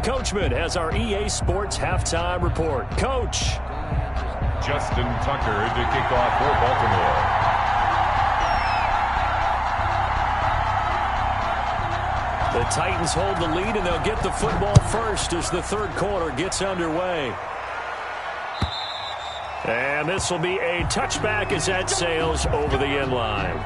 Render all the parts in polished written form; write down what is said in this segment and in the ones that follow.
Coachman has our EA Sports halftime report. Coach. Justin Tucker to kick off for Baltimore. The Titans hold the lead, and they'll get the football first as the third quarter gets underway. And this will be a touchback as that sails over the end line.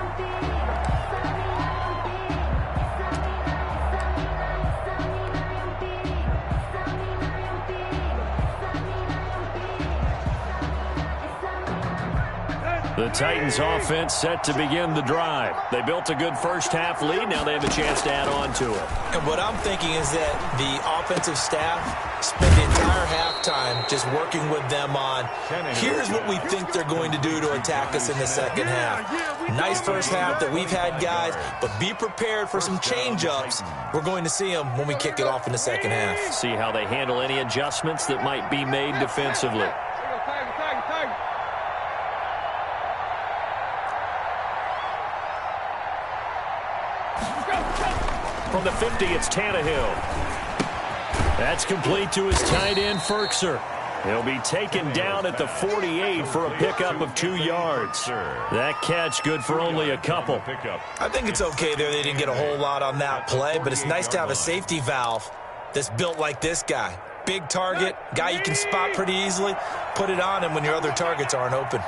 The Titans offense set to begin the drive. They built a good first-half lead. Now they have a chance to add on to it. And what I'm thinking is that the offensive staff spent the entire halftime just working with them on, here's what we think they're going to do to attack us in the second half. Nice first half that we've had, guys, but be prepared for some change-ups. We're going to see them when we kick it off in the second half. See how they handle any adjustments that might be made defensively. From the 50, it's Tannehill. That's complete to his tight end, Ferkser. He'll be taken down at the 48 for a pickup of 2 yards. That catch good for only a couple. I think it's okay there. They didn't get a whole lot on that play, but it's nice to have a safety valve that's built like this guy. Big target, guy you can spot pretty easily. Put it on him when your other targets aren't open.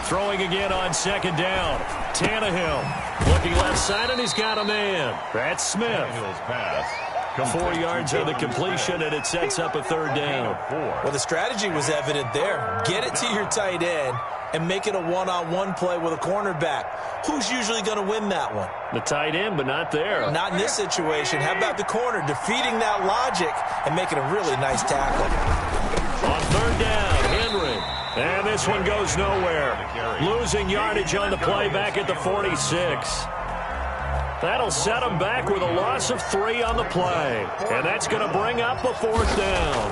Throwing again on second down. Tannehill looking left side, and he's got a man. That's Smith. Tannehill's pass. 4 yards of the completion, and it sets up a third down. Well, the strategy was evident there. Get it to your tight end and make it a one-on-one play with a cornerback. Who's usually going to win that one? The tight end, but not there. Not in this situation. How about the corner defeating that logic and making a really nice tackle? On third down, Henry. And this one goes nowhere. Losing yardage on the play back at the 46. That'll set him back with a loss of 3 on the play. And that's going to bring up a fourth down.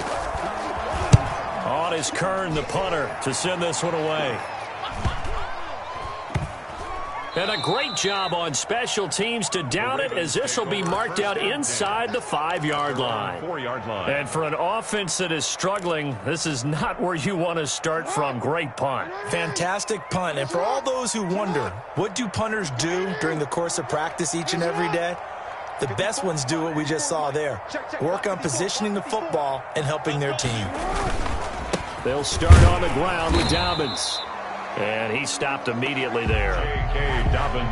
On is Kern, the punter, to send this one away. And a great job on special teams to down it, as this will be marked out inside the 5-yard line. 4-yard line. And for an offense that is struggling, this is not where you want to start from. Great punt. Fantastic punt. And for all those who wonder, what do punters do during the course of practice each and every day? The best ones do what we just saw there. Work on positioning the football and helping their team. They'll start on the ground with Dobbins. And he stopped immediately there.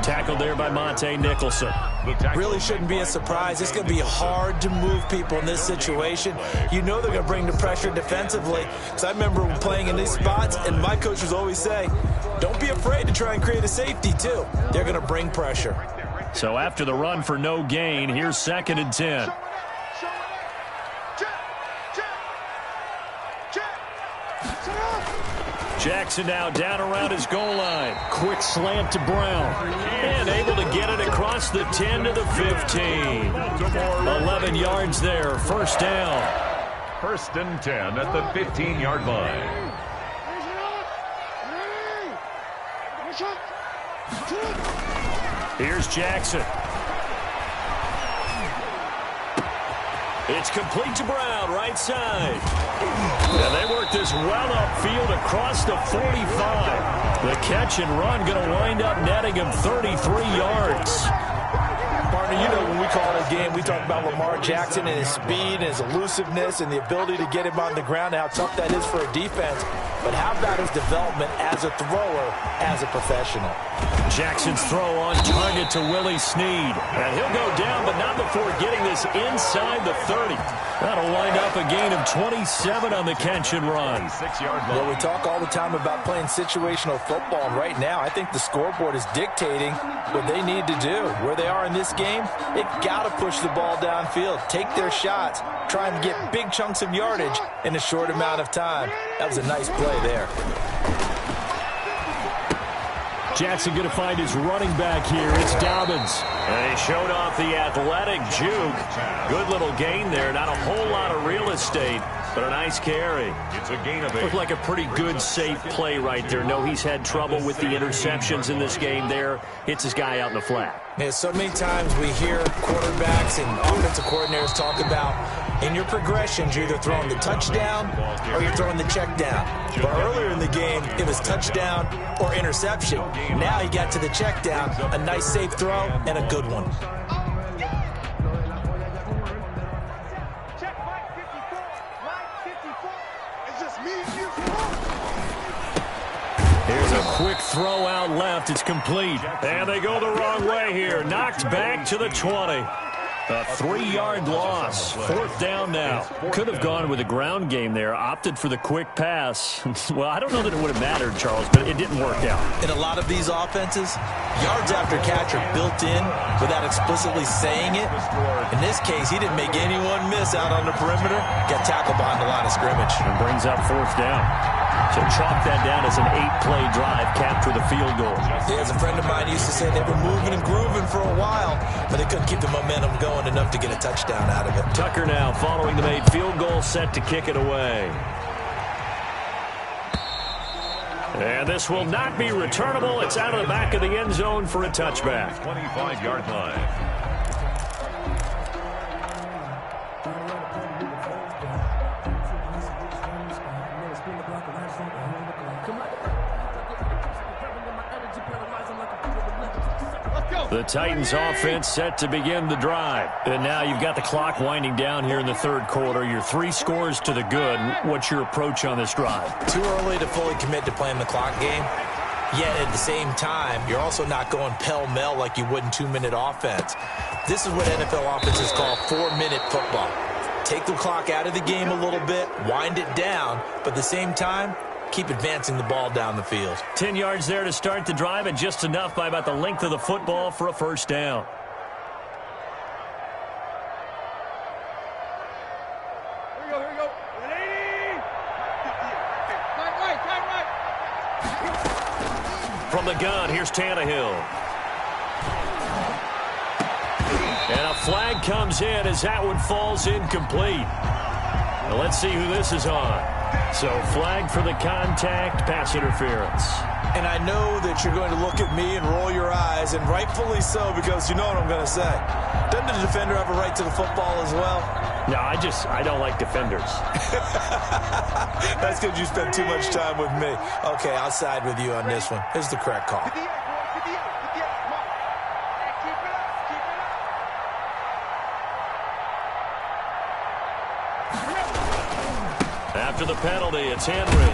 Tackled there by Monte Nicholson. Really shouldn't be a surprise. It's going to be hard to move people in this situation. You know they're going to bring the pressure defensively. Because I remember playing in these spots, and my coach was always saying, don't be afraid to try and create a safety, too. They're going to bring pressure. So after the run for no gain, here's 2nd and 10. Jackson now down around his goal line. Quick slant to Brown. And able to get it across the 10 to the 15. 11 yards there. First down. 1st and 10 at the 15-yard line. Here's Jackson. It's complete to Brown, right side. And they work this well upfield across the 45. The catch and run going to wind up netting him 33 yards. Partner, you know when we call it a game, we talk about Lamar Jackson and his speed and his elusiveness and the ability to get him on the ground and how tough that is for a defense. But how about his development as a thrower, as a professional? Jackson's throw on target to Willie Snead. And he'll go down, but not before getting this inside the 30. That'll wind up a gain of 27 on the catch and run. 6-yard line. Well, we talk all the time about playing situational football. And right now, I think the scoreboard is dictating what they need to do. Where they are in this game, they've got to push the ball downfield, take their shots, try and get big chunks of yardage in a short amount of time. That was a nice play there. Jackson going to find his running back here. It's Dobbins. And he showed off the athletic juke. Good little gain there. Not a whole lot of real estate. But a nice carry. It's a gain of 8. Looked like a pretty good, safe play right there. No, he's had trouble with the interceptions in this game there. Hits his guy out in the flat. Man, so many times we hear quarterbacks and offensive coordinators talk about in your progressions, you're either throwing the touchdown or you're throwing the check down. But earlier in the game, it was touchdown or interception. Now he got to the check down, a nice safe throw, and a good one. Here's a quick throw out left. It's complete. And they go the wrong way here. Knocked back to the 20. A 3-yard loss. 4th down now. Could have gone with a ground game there. Opted for the quick pass. Well, I don't know that it would have mattered, Charles, but it didn't work out. In a lot of these offenses, yards after catch are built in without explicitly saying it. In this case, he didn't make anyone miss out on the perimeter. Got tackled behind the line of scrimmage. And brings up 4th down. So chalk that down as an 8-play drive capped with a field goal. Yeah, as a friend of mine used to say, they were moving and grooving for a while, but they couldn't keep the momentum going enough to get a touchdown out of it. Tucker now following the made field goal, set to kick it away. And this will not be returnable. It's out of the back of the end zone for a touchback. 25-yard line. The Titans offense set to begin the drive. And now you've got the clock winding down here in the 3rd quarter. Your 3 scores to the good. What's your approach on this drive? Too early to fully commit to playing the clock game. Yet at the same time, you're also not going pell-mell like you would in 2-minute offense. This is what NFL offenses call 4-minute football. Take the clock out of the game a little bit, wind it down, but at the same time, keep advancing the ball down the field. 10 yards there to start the drive, and just enough by about the length of the football for a 1st down. Here we go. Ready? Right. From the gun, here's Tannehill. And a flag comes in as that one falls incomplete. Now let's see who this is on. So flag for the contact, pass interference. And I know that you're going to look at me and roll your eyes, and rightfully so, because you know what I'm going to say. Doesn't the defender have a right to the football as well? No, I don't like defenders. That's because you spend too much time with me. Okay, I'll side with you on this one. Here's the correct call. After the penalty, it's Henry.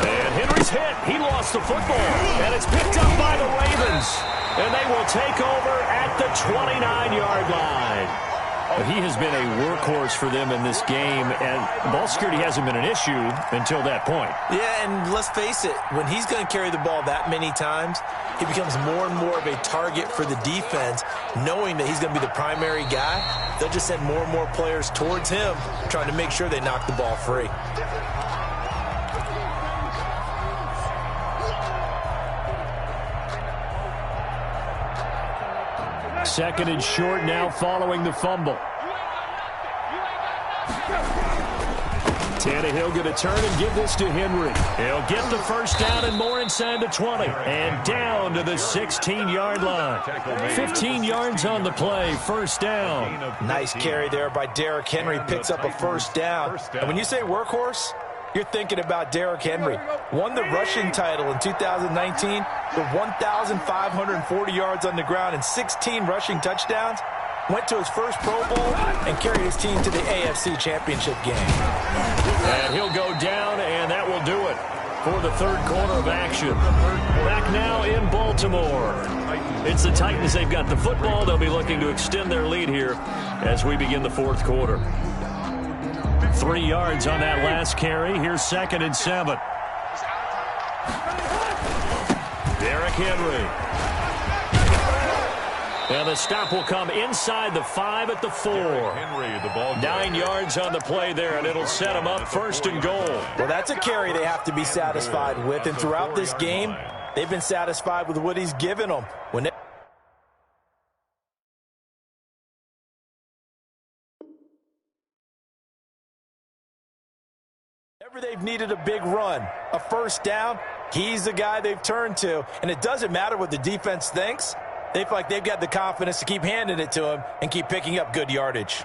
And Henry's hit. He lost the football. And it's picked up by the Ravens. And they will take over at the 29-yard line. But he has been a workhorse for them in this game, and ball security hasn't been an issue until that point. Yeah, and let's face it, when he's going to carry the ball that many times, he becomes more and more of a target for the defense, knowing that he's going to be the primary guy. They'll just send more and more players towards him, trying to make sure they knock the ball free. Second and short now following the fumble. Tannehill going to turn and give this to Henry. He'll get the 1st down and more inside the 20. And down to the 16-yard line. 15 yards on the play, 1st down. Nice carry there by Derrick Henry. Picks up a 1st down. And when you say workhorse, you're thinking about Derrick Henry. Won the rushing title in 2019 with 1,540 yards on the ground and 16 rushing touchdowns. Went to his first Pro Bowl and carried his team to the AFC Championship game. And he'll go down, and that will do it for the 3rd quarter of action. Back now in Baltimore. It's the Titans. They've got the football. They'll be looking to extend their lead here as we begin the 4th quarter. 3 yards on that last carry. Here's 2nd and 7. Derrick Henry. And the stop will come inside the 5 at the 4. Henry, the ball 9 yards on the play there, and it'll set them up 1st and goal. Well, that's a carry they have to be satisfied with. And throughout this game, they've been satisfied with what he's given them. When they've needed a big run, a first down, he's the guy they've turned to. And it doesn't matter what the defense thinks. They feel like they've got the confidence to keep handing it to him and keep picking up good yardage.